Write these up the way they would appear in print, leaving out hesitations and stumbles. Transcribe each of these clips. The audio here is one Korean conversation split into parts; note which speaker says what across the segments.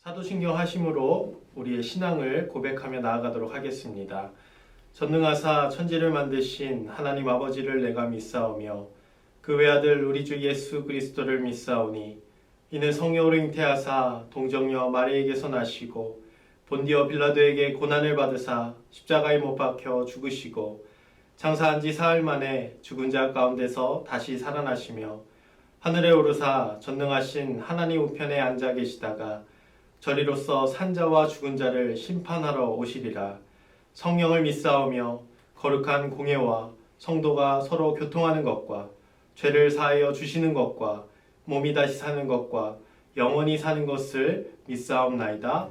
Speaker 1: 사도신경 하심으로 우리의 신앙을 고백하며 나아가도록 하겠습니다. 전능하사 천지를 만드신 하나님 아버지를 내가 믿사오며 그 외아들 우리 주 예수 그리스도를 믿사오니 이는 성령으로 잉태하사 동정녀 마리에게서 나시고 본디오 빌라도에게 고난을 받으사 십자가에 못 박혀 죽으시고 장사한 지 사흘 만에 죽은 자 가운데서 다시 살아나시며 하늘에 오르사 전능하신 하나님 우편에 앉아 계시다가 저리로서 산자와 죽은 자를 심판하러 오시리라. 성령을 믿사오며 거룩한 공예와 성도가 서로 교통하는 것과 죄를 사하여 주시는 것과 몸이 다시 사는 것과 영원히 사는 것을 믿사옵나이다.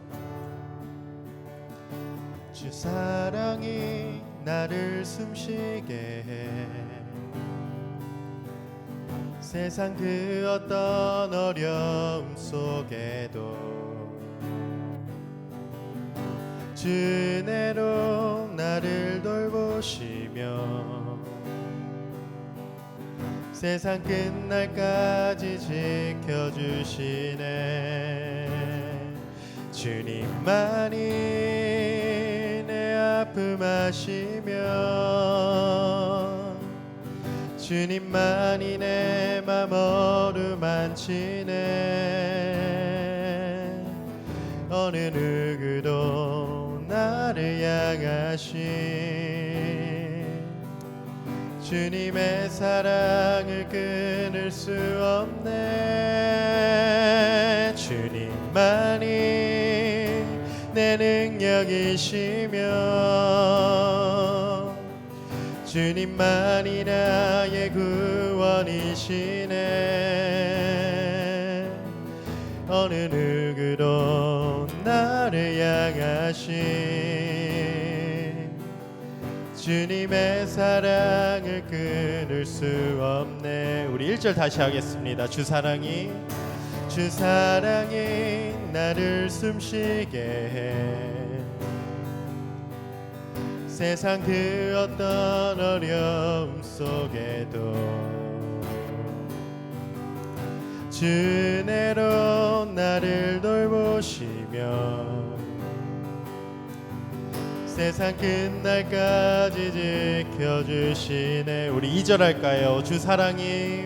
Speaker 2: 주 사랑이 나를 숨쉬게 해 세상 그 어떤 어려움 속에도 주 은혜로 나를 돌보시며 세상 끝날까지 지켜주시네. 주님만이 내 아픔 아시며 주님만이 내 맘 어루만치네. 어느 누구도 나를 향하신 주님의 사랑을 끊을 수 없네. 주님만이 내 능력이시며 주님만이 나의 구원이시네. 어느 누구도 나를 향하신 주님의 사랑을 끊을 수 없네. 우리 1절 다시 하겠습니다. 주 사랑이 나를 숨쉬게 해 세상 그 어떤 어려움 속에도 주 은혜로 나를 돌보시며 세상 끝날까지 지켜주시네. 우리 2절 할까요? 주 사랑이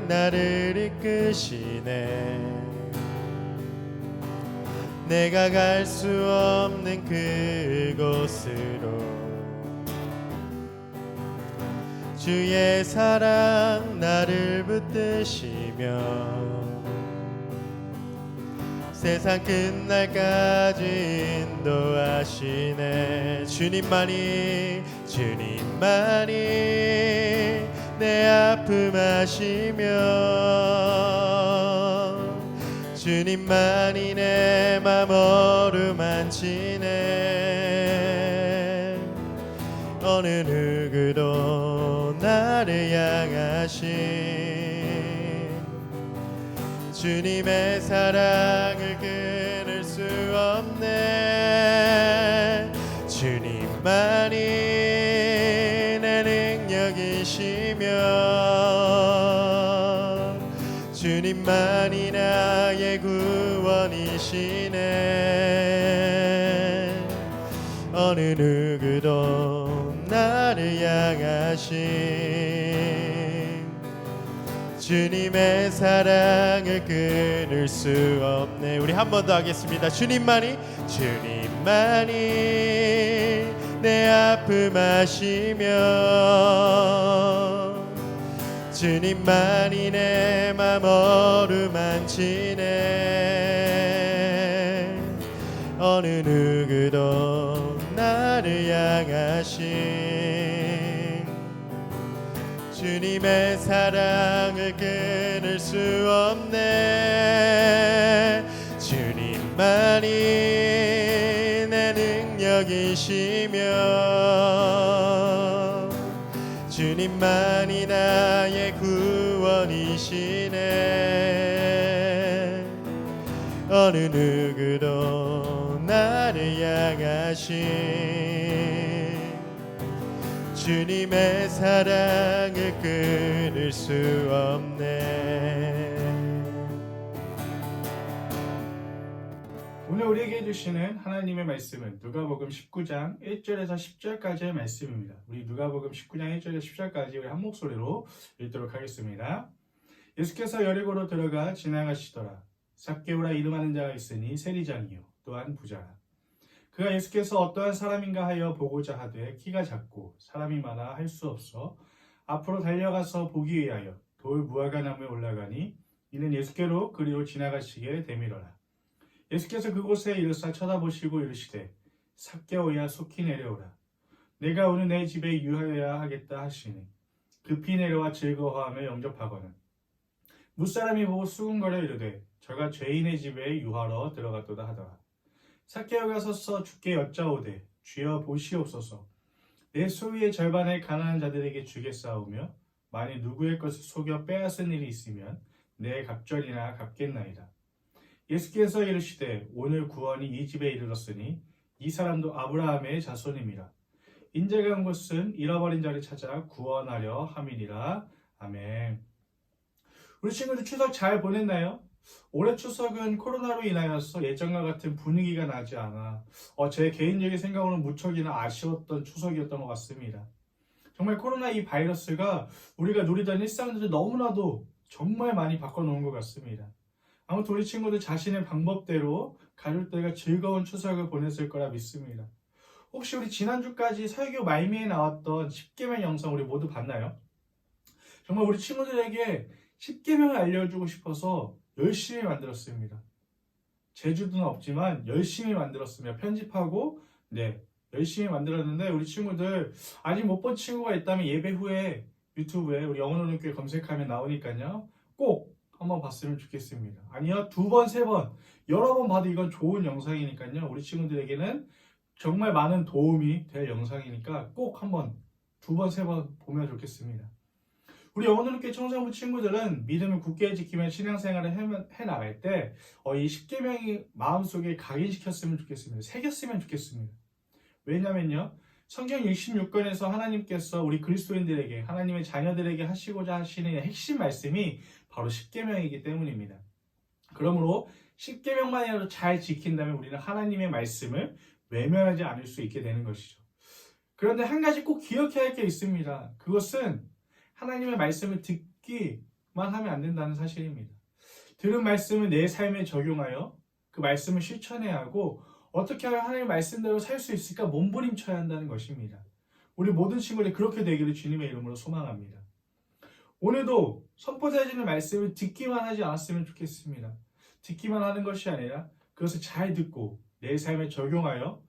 Speaker 2: 나를 이끄시네. 내가 갈 수 없는 그곳으로 주의 사랑 나를 붙드시며 세상 끝날까지 인도하시네. 주님만이 내 아픔 아시며 주님만이 내 맘 어루만치네. 어느 누구도 나를 향하신 주님의 사랑을 끊을 수 없네. 주님만이 내 능력이시며 주님만이 나의 구원이시네. 어느 누구도 나를 향하신 주님의 사랑을 끊을 수 없네. 우리 한 번 더 하겠습니다. 주님만이 내 아픔 아시며 주님만이 내 맘 어루만치네. 어느 누구도 나를 향하신 주님의 사랑을 끊을 수 없네. 주님만이 내 능력이시며 주님만이 나의 구원이시네. 어느 누구도 나를 향하신 주님의 사랑을 끊을 수 없네.
Speaker 3: 오늘 우리에게 해주시는 하나님의 말씀은 누가복음 19장 1절에서 10절까지의 말씀입니다. 우리 누가복음 19장 1절에서 10절까지 우리 한 목소리로 읽도록 하겠습니다. 예수께서 여리고로 들어가 지나가시더라. 삭개오라 이름하는 자가 있으니 세리장이요 또한 부자라. 그가 예수께서 어떠한 사람인가 하여 보고자 하되 키가 작고 사람이 많아 할 수 없어 앞으로 달려가서 보기 위하여 돌 무화과나무에 올라가니 이는 예수께로 그리로 지나가시게 되밀어라. 예수께서 그곳에 이르사 쳐다보시고 이르시되 삭개오야 속히 내려오라. 내가 오늘 내 집에 유하여야 하겠다 하시니 급히 내려와 즐거워하며 영접하거늘 무사람이 보고 수군거려 이르되 저가 죄인의 집에 유하러 들어갔도다 하더라. 삭개오가 서서 주께 여짜오되 주여 보시옵소서 내 소유의 절반을 가난한 자들에게 주겠사오며 만일 누구의 것을 속여 빼앗은 일이 있으면 내 갑절이나 갚겠나이다. 예수께서 이르시되 오늘 구원이 이 집에 이르렀으니 이 사람도 아브라함의 자손임이라. 인자가 온 것은 잃어버린 자를 찾아 구원하려 함이니라. 아멘. 우리 친구들 추석 잘 보냈나요? 올해 추석은 코로나로 인하여서 예전과 같은 분위기가 나지 않아 제 개인적인 생각으로는 무척이나 아쉬웠던 추석이었던 것 같습니다. 정말 코로나 이 바이러스가 우리가 누리던 일상들을 너무나도 정말 많이 바꿔놓은 것 같습니다. 아무튼 우리 친구들 자신의 방법대로 가족들과 즐거운 추석을 보냈을 거라 믿습니다. 혹시 우리 지난주까지 설교 말미에 나왔던 10계명 영상 우리 모두 봤나요? 정말 우리 친구들에게 10계명을 알려주고 싶어서 열심히 만들었습니다. 재주는 없지만 열심히 만들었습니다. 편집하고 열심히 만들었는데 우리 친구들 아직 못 본 친구가 있다면 예배 후에 유튜브에 우리 영어노는교회 검색하면 나오니까요. 꼭 한번 봤으면 좋겠습니다. 아니요, 2번, 3번, 여러 번 봐도 이건 좋은 영상이니까요. 우리 친구들에게는 정말 많은 도움이 될 영상이니까 꼭 한번 2번, 3번 보면 좋겠습니다. 우리 영어노는교회 청소년부 친구들은 믿음을 굳게 지키며 신앙생활을 해나갈 때 이 10계명이 마음속에 각인시켰으면 좋겠습니다. 새겼으면 좋겠습니다. 왜냐면요. 성경 66권에서 하나님께서 우리 그리스도인들에게 하나님의 자녀들에게 하시고자 하시는 핵심 말씀이 바로 10계명이기 때문입니다. 그러므로 10계명만이라도 잘 지킨다면 우리는 하나님의 말씀을 외면하지 않을 수 있게 되는 것이죠. 그런데 한 가지 꼭 기억해야 할 게 있습니다. 그것은 하나님의 말씀을 듣기만 하면 안 된다는 사실입니다. 들은 말씀을 내 삶에 적용하여 그 말씀을 실천해야 하고 어떻게 하면 하나님의 말씀대로 살 수 있을까 몸부림쳐야 한다는 것입니다. 우리 모든 친구들이 그렇게 되기를 주님의 이름으로 소망합니다. 오늘도 선포되어지는 말씀을 듣기만 하지 않았으면 좋겠습니다. 듣기만 하는 것이 아니라 그것을 잘 듣고 내 삶에 적용하여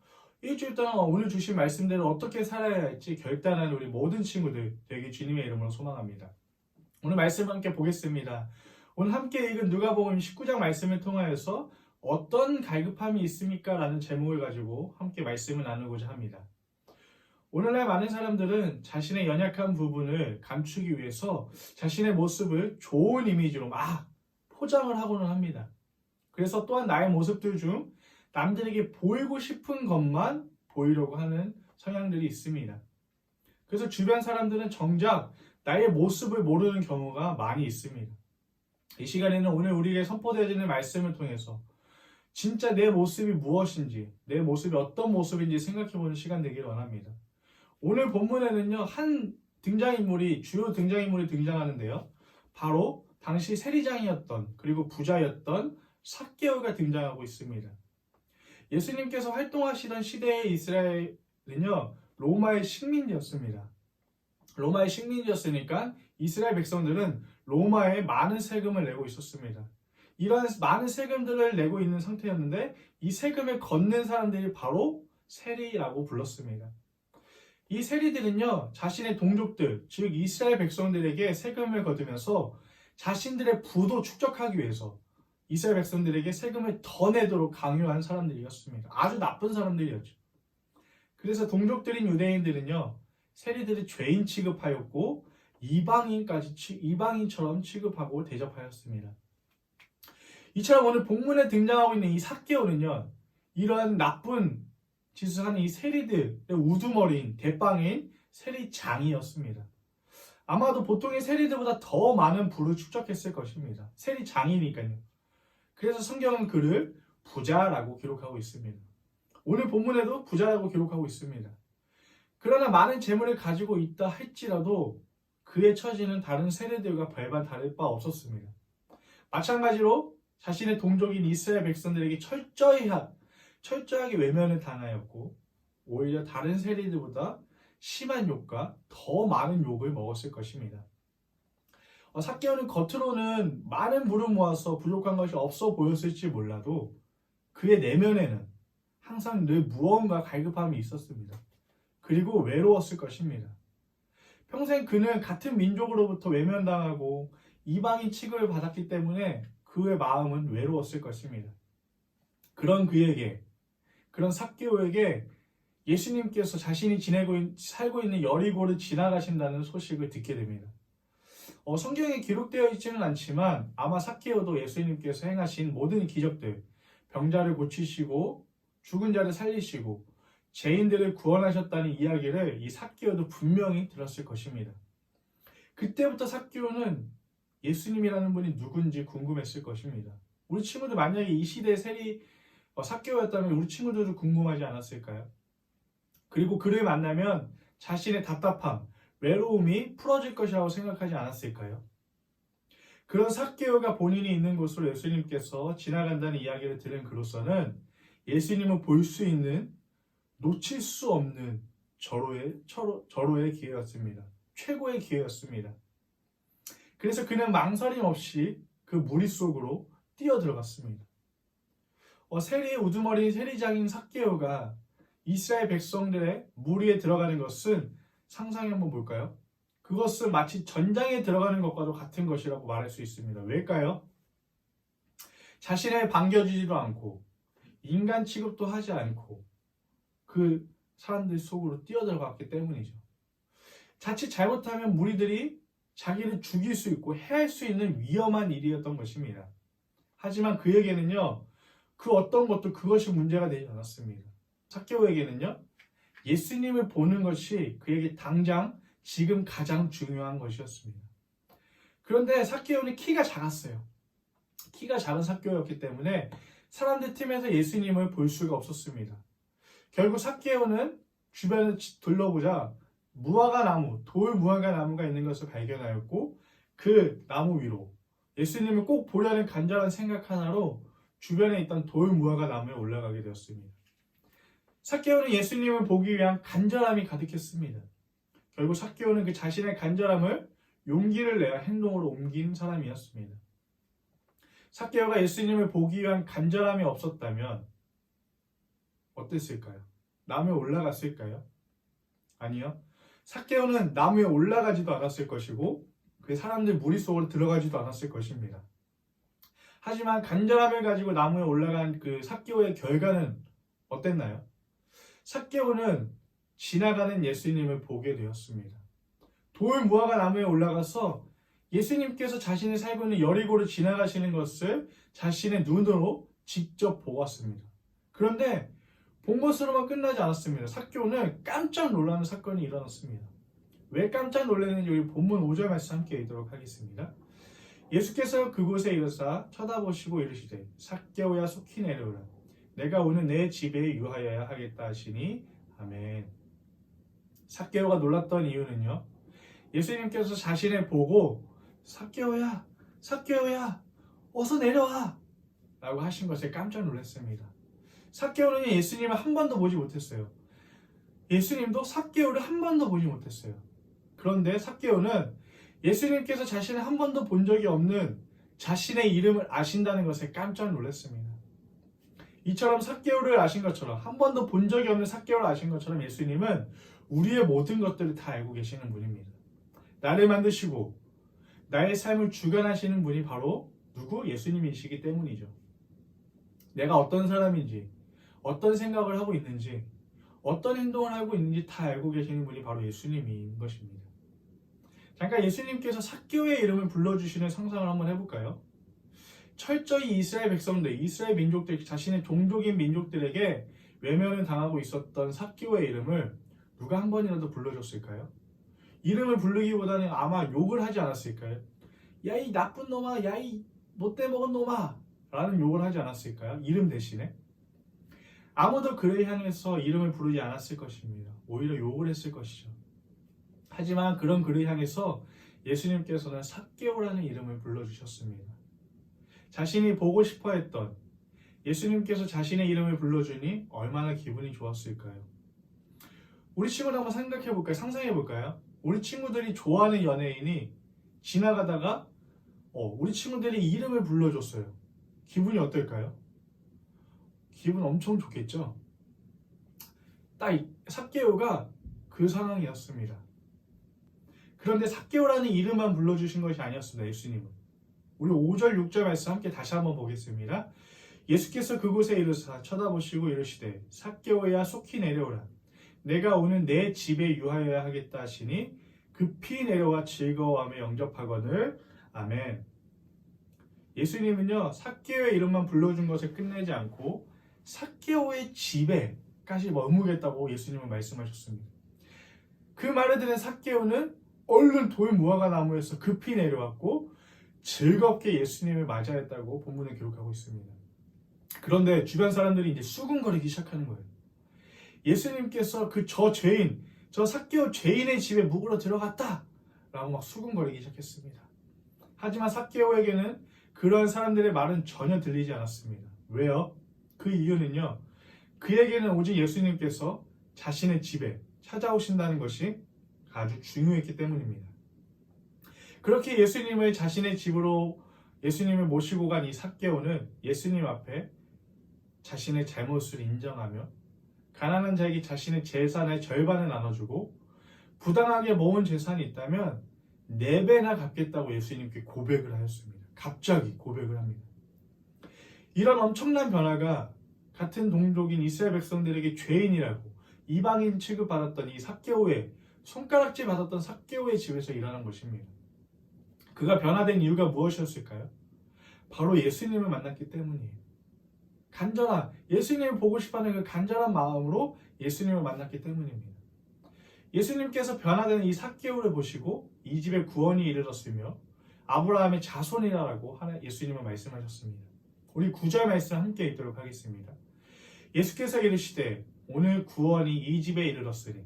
Speaker 3: 일주일 동안 오늘 주신 말씀대로 어떻게 살아야 할지 결단하는 우리 모든 친구들 되기 주님의 이름으로 소망합니다. 오늘 말씀 함께 보겠습니다. 오늘 함께 읽은 누가복음 19장 말씀을 통하여서 어떤 갈급함이 있습니까? 라는 제목을 가지고 함께 말씀을 나누고자 합니다. 오늘날 많은 사람들은 자신의 연약한 부분을 감추기 위해서 자신의 모습을 좋은 이미지로 막 포장을 하고는 합니다. 그래서 또한 나의 모습들 중 남들에게 보이고 싶은 것만 보이려고 하는 성향들이 있습니다. 그래서 주변 사람들은 정작 나의 모습을 모르는 경우가 많이 있습니다. 이 시간에는 오늘 우리에게 선포되어지는 말씀을 통해서 진짜 내 모습이 무엇인지, 내 모습이 어떤 모습인지 생각해보는 시간 되기를 원합니다. 오늘 본문에는요, 한 등장인물이, 주요 등장인물이 등장하는데요. 바로 당시 세리장이었던, 그리고 부자였던 삭개오가 등장하고 있습니다. 예수님께서 활동하시던 시대의 이스라엘은요, 로마의 식민지였습니다. 로마의 식민지였으니까 이스라엘 백성들은 로마에 많은 세금을 내고 있었습니다. 이러한 많은 세금들을 내고 있는 상태였는데 이 세금을 걷는 사람들이 바로 세리라고 불렀습니다. 이 세리들은요, 자신의 동족들, 즉 이스라엘 백성들에게 세금을 거두면서 자신들의 부도 축적하기 위해서 이스라엘 백성들에게 세금을 더 내도록 강요한 사람들이었습니다. 아주 나쁜 사람들이었죠. 그래서 동족들인 유대인들은요, 세리들을 죄인 취급하였고 이방인처럼 취급하고 대접하였습니다. 이처럼 오늘 본문에 등장하고 있는 이 삭개오는요, 이러한 나쁜 짓을 하는 이 세리들의 우두머리인 대빵인 세리장이었습니다. 아마도 보통의 세리들보다 더 많은 부를 축적했을 것입니다. 세리장이니까요. 그래서 성경은 그를 부자라고 기록하고 있습니다. 오늘 본문에도 부자라고 기록하고 있습니다. 그러나 많은 재물을 가지고 있다 할지라도 그의 처지는 다른 세대들과 별반 다를 바 없었습니다. 마찬가지로 자신의 동족인 이스라엘 백성들에게 철저하게 외면을 당하였고 오히려 다른 세대들보다 심한 욕과 더 많은 욕을 먹었을 것입니다. 삭개오는 겉으로는 많은 물을 모아서 부족한 것이 없어 보였을지 몰라도 그의 내면에는 항상 늘 무언가 갈급함이 있었습니다. 그리고 외로웠을 것입니다. 평생 그는 같은 민족으로부터 외면당하고 이방인 취급을 받았기 때문에 그의 마음은 외로웠을 것입니다. 그런 삭개오에게 예수님께서 자신이 살고 있는 여리고를 지나가신다는 소식을 듣게 됩니다. 성경에 기록되어 있지는 않지만 아마 삭개오도 예수님께서 행하신 모든 기적들, 병자를 고치시고 죽은 자를 살리시고 죄인들을 구원하셨다는 이야기를 이 삭개오도 분명히 들었을 것입니다. 그때부터 삭개오는 예수님이라는 분이 누군지 궁금했을 것입니다. 우리 친구들 만약에 이 시대의 삭개오였다면 우리 친구들도 궁금하지 않았을까요? 그리고 그를 만나면 자신의 답답함, 외로움이 풀어질 것이라고 생각하지 않았을까요? 그런 삭개오가 본인이 있는 곳으로 예수님께서 지나간다는 이야기를 들은 그로서는 예수님을 볼 수 있는 놓칠 수 없는 절호의 기회였습니다. 최고의 기회였습니다. 그래서 그는 망설임 없이 그 무리 속으로 뛰어들어갔습니다. 세리의 우두머리인 세리장인 삭개오가 이스라엘 백성들의 무리에 들어가는 것은 상상해 한번 볼까요? 그것은 마치 전장에 들어가는 것과도 같은 것이라고 말할 수 있습니다. 왜일까요? 자신을 반겨주지도 않고 인간 취급도 하지 않고 그 사람들 속으로 뛰어들어갔기 때문이죠. 자칫 잘못하면 무리들이 자기를 죽일 수 있고 해할 수 있는 위험한 일이었던 것입니다. 하지만 그에게는요, 그 어떤 것도 그것이 문제가 되지 않았습니다. 삭개오에게는요, 예수님을 보는 것이 그에게 당장 지금 가장 중요한 것이었습니다. 그런데 삭개오는 키가 작았어요. 키가 작은 삭개오였기 때문에 사람들 틈에서 예수님을 볼 수가 없었습니다. 결국 삭개오는 주변을 둘러보자 돌 무화과 나무가 있는 것을 발견하였고 그 나무 위로 예수님을 꼭 보려는 간절한 생각 하나로 주변에 있던 돌 무화과 나무에 올라가게 되었습니다. 삭개오는 예수님을 보기 위한 간절함이 가득했습니다. 결국 삭개오는 그 자신의 간절함을 용기를 내어 행동으로 옮긴 사람이었습니다. 삭개오가 예수님을 보기 위한 간절함이 없었다면 어땠을까요? 나무에 올라갔을까요? 아니요. 삭개오는 나무에 올라가지도 않았을 것이고 그 사람들 무리 속으로 들어가지도 않았을 것입니다. 하지만 간절함을 가지고 나무에 올라간 그 삭개오의 결과는 어땠나요? 삭개오는 지나가는 예수님을 보게 되었습니다. 돌 무화과 나무에 올라가서 예수님께서 자신이 살고 있는 여리고를 지나가시는 것을 자신의 눈으로 직접 보았습니다. 그런데 본 것으로만 끝나지 않았습니다. 삭개오는 깜짝 놀라는 사건이 일어났습니다. 왜 깜짝 놀랐는지 우리 본문 5절 말씀 함께 읽도록 하겠습니다. 예수께서 그곳에 이르사 쳐다보시고 이르시되 삭개오야 속히 내려오라. 내가 오늘 내 집에 유하여야 하겠다 하시니 아멘. 삭개오가 놀랐던 이유는요, 예수님께서 자신을 보고 삭개오야 어서 내려와 라고 하신 것에 깜짝 놀랐습니다. 삭개오는 예수님을 한 번도 보지 못했어요. 예수님도 삭개오를 한 번도 보지 못했어요. 그런데 삭개오는 예수님께서 자신을 한 번도 본 적이 없는 자신의 이름을 아신다는 것에 깜짝 놀랐습니다. 이처럼 삭개오를 아신 것처럼, 한 번도 본 적이 없는 삭개오를 아신 것처럼 예수님은 우리의 모든 것들을 다 알고 계시는 분입니다. 나를 만드시고 나의 삶을 주관하시는 분이 바로 누구? 예수님이시기 때문이죠. 내가 어떤 사람인지, 어떤 생각을 하고 있는지, 어떤 행동을 하고 있는지 다 알고 계시는 분이 바로 예수님인 것입니다. 잠깐 예수님께서 삭개오의 이름을 불러주시는 상상을 한번 해볼까요? 철저히 이스라엘 백성들, 이스라엘 민족들, 자신의 종족인 민족들에게 외면을 당하고 있었던 삭개오의 이름을 누가 한 번이라도 불러줬을까요? 이름을 부르기보다는 아마 욕을 하지 않았을까요? 야, 이 나쁜 놈아, 야, 이 못돼 먹은 놈아, 라는 욕을 하지 않았을까요? 이름 대신에. 아무도 그를 향해서 이름을 부르지 않았을 것입니다. 오히려 욕을 했을 것이죠. 하지만 그런 그를 향해서 예수님께서는 삭개오라는 이름을 불러주셨습니다. 자신이 보고 싶어 했던 예수님께서 자신의 이름을 불러주니 얼마나 기분이 좋았을까요? 우리 친구들 한번 생각해 볼까요? 상상해 볼까요? 우리 친구들이 좋아하는 연예인이 지나가다가 우리 친구들이 이름을 불러줬어요. 기분이 어떨까요? 기분 엄청 좋겠죠? 딱 삭개오가 그 상황이었습니다. 그런데 삭개오라는 이름만 불러주신 것이 아니었습니다. 예수님은. 우리 5절 6절 말씀 함께 다시 한번 보겠습니다. 예수께서 그곳에 이르사 쳐다보시고 이르시되 삭개오야 속히 내려오라. 내가 오늘 내 집에 유하여야 하겠다 하시니 급히 내려와 즐거워하며 영접하거늘. 아멘. 예수님은요, 삭개오의 이름만 불러준 것을 끝내지 않고 삭개오의 집에까지 머무겠다고 예수님은 말씀하셨습니다. 그 말을 들은 삭개오는 얼른 돌 무화과 나무에서 급히 내려왔고 즐겁게 예수님을 맞이했다고 본문에 기록하고 있습니다. 그런데 주변 사람들이 이제 수군거리기 시작하는 거예요. 예수님께서 저 삭개오 죄인의 집에 묵으러 들어갔다 라고 막 수군거리기 시작했습니다. 하지만 삭개오에게는 그런 사람들의 말은 전혀 들리지 않았습니다. 왜요? 그 이유는요, 그에게는 오직 예수님께서 자신의 집에 찾아오신다는 것이 아주 중요했기 때문입니다. 그렇게 예수님을 자신의 집으로 예수님을 모시고 간 이 삭개오는 예수님 앞에 자신의 잘못을 인정하며 가난한 자에게 자신의 재산의 절반을 나눠주고 부당하게 모은 재산이 있다면 4배나 갚겠다고 예수님께 고백을 하였습니다. 갑자기 고백을 합니다. 이런 엄청난 변화가 같은 동족인 이스라엘 백성들에게 죄인이라고 이방인 취급받았던 이 삭개오의 손가락질 받았던 삭개오의 집에서 일어난 것입니다. 그가 변화된 이유가 무엇이었을까요? 바로 예수님을 만났기 때문이에요. 예수님을 보고 싶어하는 그 간절한 마음으로 예수님을 만났기 때문입니다. 예수님께서 변화되는 이 삭개오를 보시고 이 집에 구원이 이르렀으며 아브라함의 자손이라고 예수님은 말씀하셨습니다. 우리 9절 말씀 함께 읽도록 하겠습니다. 예수께서 이르시되 오늘 구원이 이 집에 이르렀으니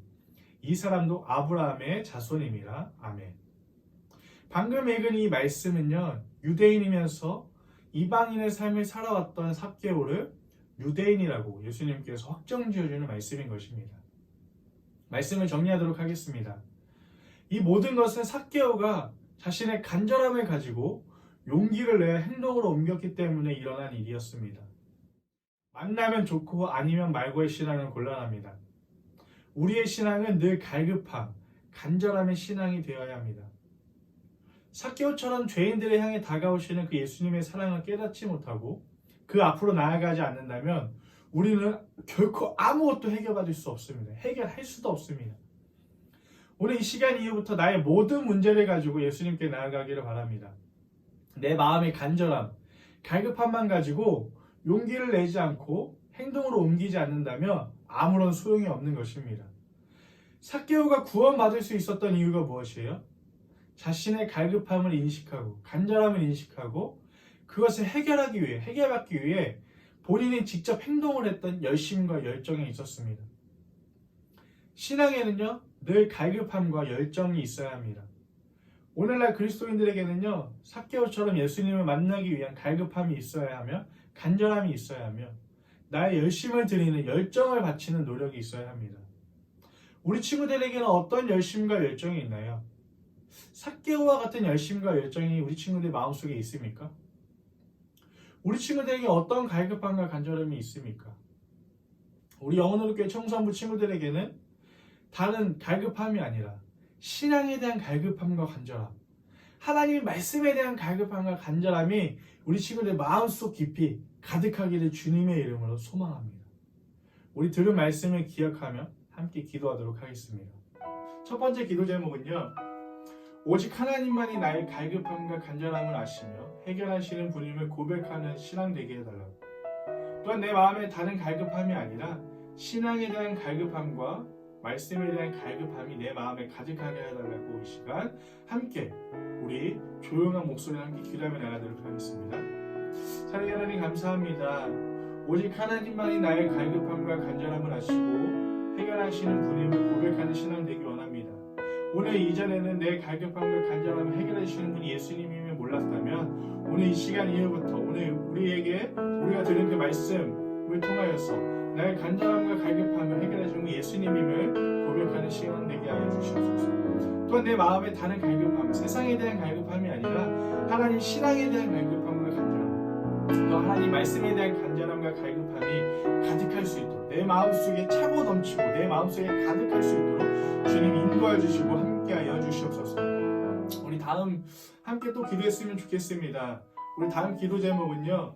Speaker 3: 이 사람도 아브라함의 자손임이라. 아멘. 방금 읽은 이 말씀은요, 유대인이면서 이방인의 삶을 살아왔던 삭개오를 유대인이라고 예수님께서 확정지어주는 말씀인 것입니다. 말씀을 정리하도록 하겠습니다. 이 모든 것은 삭개오가 자신의 간절함을 가지고 용기를 내어 행동으로 옮겼기 때문에 일어난 일이었습니다. 만나면 좋고 아니면 말고의 신앙은 곤란합니다. 우리의 신앙은 늘 갈급함, 간절함의 신앙이 되어야 합니다. 삭개오처럼 죄인들을 향해 다가오시는 그 예수님의 사랑을 깨닫지 못하고 그 앞으로 나아가지 않는다면 우리는 결코 아무것도 해결받을 수 없습니다. 해결할 수도 없습니다. 오늘 이 시간 이후부터 나의 모든 문제를 가지고 예수님께 나아가기를 바랍니다. 내 마음의 간절함, 갈급함만 가지고 용기를 내지 않고 행동으로 옮기지 않는다면 아무런 소용이 없는 것입니다. 삭개오가 구원받을 수 있었던 이유가 무엇이에요? 자신의 갈급함을 인식하고 간절함을 인식하고 그것을 해결받기 위해 본인이 직접 행동을 했던 열심과 열정이 있었습니다. 신앙에는요, 늘 갈급함과 열정이 있어야 합니다. 오늘날 그리스도인들에게는요, 삭개오처럼 예수님을 만나기 위한 갈급함이 있어야 하며 간절함이 있어야 하며 나의 열심을 드리는 열정을 바치는 노력이 있어야 합니다. 우리 친구들에게는 어떤 열심과 열정이 있나요? 삭개오와 같은 열심과 열정이 우리 친구들 마음속에 있습니까? 우리 친구들에게 어떤 갈급함과 간절함이 있습니까? 우리 영혼으로교회 청소년부 친구들에게는 다른 갈급함이 아니라 신앙에 대한 갈급함과 간절함, 하나님의 말씀에 대한 갈급함과 간절함이 우리 친구들 마음속 깊이 가득하기를 주님의 이름으로 소망합니다. 우리 들은 말씀을 기억하며 함께 기도하도록 하겠습니다. 첫 번째 기도 제목은요, 오직 하나님만이 나의 갈급함과 간절함을 아시며 해결하시는 분임을 고백하는 신앙 되게 해달라고. 또한 내 마음에 다른 갈급함이 아니라 신앙에 대한 갈급함과 말씀에 대한 갈급함이 내 마음에 가득하게 해달라고 이 시간 함께 우리 조용한 목소리와 함께 기도하며 나가도록 하겠습니다. 사랑하는 하나님 감사합니다. 오직 하나님만이 나의 갈급함과 간절함을 아시고 해결하시는 분임을 고백하는 신앙 되기 원합니다. 오늘 이전에는 내 갈급함과 간절함을 해결해 주시는 분이 예수님임을 몰랐다면 오늘 이 시간 이후부터 오늘 우리가 들은 그 말씀을 통하여서 나의 간절함과 갈급함을 해결해 주는 분이 예수님임을 고백하는 시간 되게 하여 주시옵소서. 또한 내 마음에 다른 갈급함, 세상에 대한 갈급함이 아니라 하나님 신앙에 대한 갈급함과 간절함, 또 하나님 말씀에 대한 간절함과 갈급함이 가득할 수 있도록 내 마음속에 차고 넘치고 내 마음속에 가득할 수 있도록 주님 인도해 주시고 함께하여 주시옵소서. 우리 다음 함께 또 기도했으면 좋겠습니다. 우리 다음 기도 제목은요,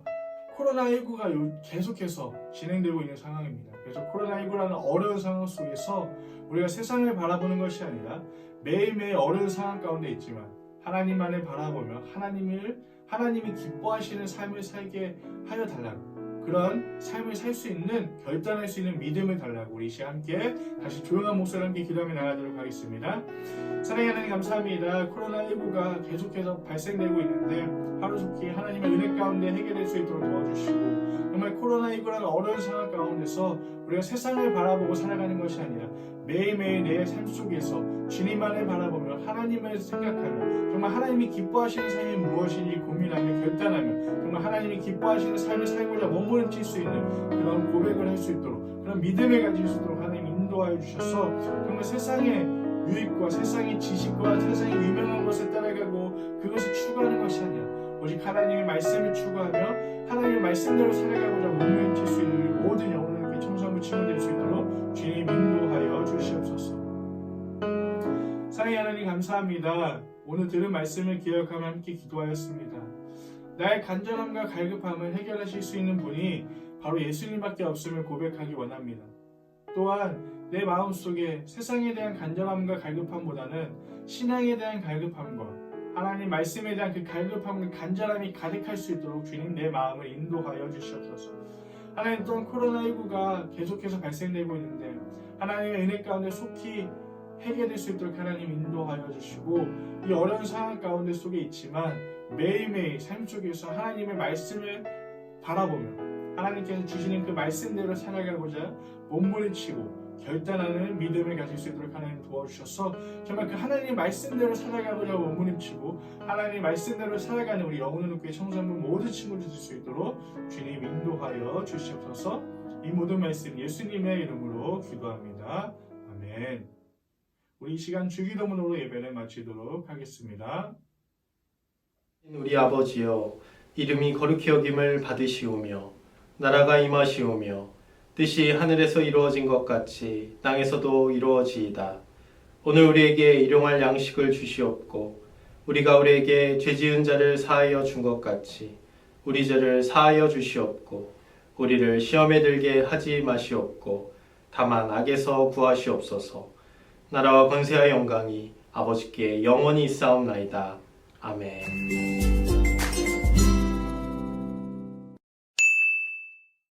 Speaker 3: 코로나19가 계속해서 진행되고 있는 상황입니다. 그래서 코로나19라는 어려운 상황 속에서 우리가 세상을 바라보는 것이 아니라 매일매일 어려운 상황 가운데 있지만 하나님만을 바라보며 하나님이 기뻐하시는 삶을 살게 하여 달라고, 그런 삶을 살 수 있는, 결단할 수 있는 믿음을 달라고 우리 시간 함께 다시 조용한 목소리로 함께 기도하며 나가도록 하겠습니다. 사랑하는 하나님 감사합니다. 코로나19가 계속해서 발생되고 있는데 하루속히 하나님의 은혜 가운데 해결될 수 있도록 도와주시고, 정말 코로나19라는 어려운 상황 가운데서 우리가 세상을 바라보고 살아가는 것이 아니라 매일매일 내 삶 속에서 주님만을 바라보며 하나님을 생각하며 정말 하나님이 기뻐하시는 삶이 무엇인지 고민하며 결단하며 정말 하나님이 기뻐하시는 삶을 살고자 몸부림칠 수 있는 그런 고백을 할 수 있도록, 그런 믿음을 가질 수 있도록 하나님 인도하여 주셔서 정말 세상의 유익과 세상의 지식과 세상의 유명한 것을 따라가고 그것을 추구하는 것이 아니라 오직 하나님의 말씀을 추구하며 하나님의 말씀대로 살아가고자 몸부림칠 수 있는 우리 모든 영혼을 청소하고 친구될 수 있도록 주님 인도하여 주시옵소서. 사랑의 하나님 감사합니다. 오늘 들은 말씀을 기억하며 함께 기도하였습니다. 나의 간절함과 갈급함을 해결하실 수 있는 분이 바로 예수님밖에 없음을 고백하기 원합니다. 또한 내 마음속에 세상에 대한 간절함과 갈급함보다는 신앙에 대한 갈급함과 하나님 말씀에 대한 그 갈급함과 간절함이 가득할 수 있도록 주님 내 마음을 인도하여 주시옵소서. 하나님, 또한 코로나19가 계속해서 발생되고 있는데 하나님의 은혜 가운데 속히 해결될 수 있도록 하나님 인도하여 주시고, 이 어려운 상황 가운데 속에 있지만 매일매일 삶 속에서 하나님의 말씀을 바라보며 하나님께서 주시는 그 말씀대로 살아가고자 몸부림치고 결단하는 믿음을 가질 수 있도록 하나님 도와주셔서 정말 그 하나님 말씀대로 살아가고자 몸부림치고 하나님 말씀대로 살아가는 우리 영혼을 교회 청소년 모든 친구들 될 수 있도록 주님 인도하여 주시옵소서. 이 모든 말씀 예수님의 이름으로 기도합니다. 아멘. 우리 이 시간 주기도문으로 예배를 마치도록 하겠습니다.
Speaker 1: 우리 아버지여, 이름이 거룩히 여김을 받으시오며 나라가 임하시오며 뜻이 하늘에서 이루어진 것 같이 땅에서도 이루어지이다. 오늘 우리에게 일용할 양식을 주시옵고 우리가 우리에게 죄지은 자를 사하여 준 것 같이 우리 죄를 사하여 주시옵고 우리를 시험에 들게 하지 마시옵고 다만 악에서 구하시옵소서. 나라와 권세와 영광이 아버지께 영원히 있사옵나이다. 아멘.